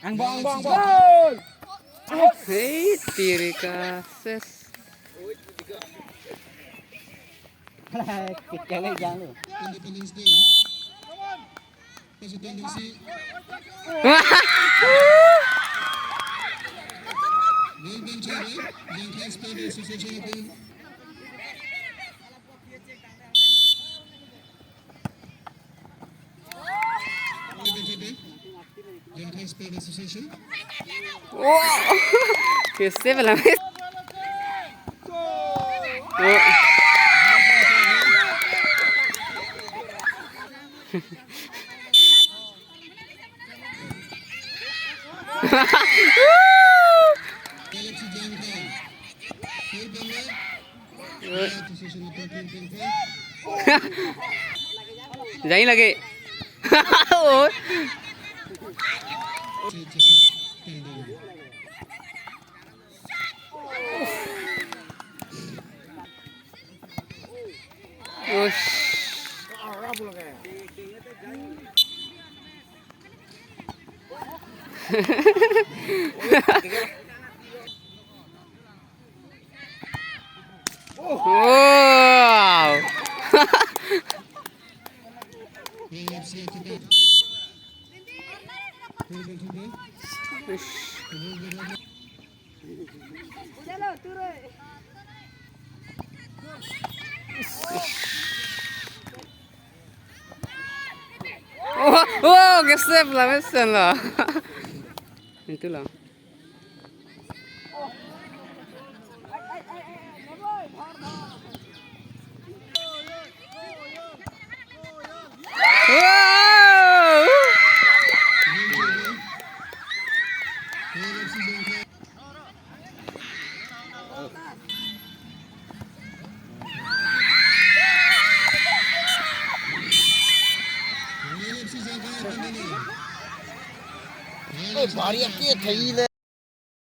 Bong bong bong. Hei, tiri kases. Kita lagi jangan. Independence Day. There's a tendency. Well done, Charlie. Jengkha Sports Association. Jengkha Sports Association. Wow. कैसे भला मैं? Galaxy Jengkha. Full ball. Association of 13.5. जाई लगे. Ush. Wow. Oh, कैसे प्लामेशन ला? Itu lah. Wow. Bari ke thai le.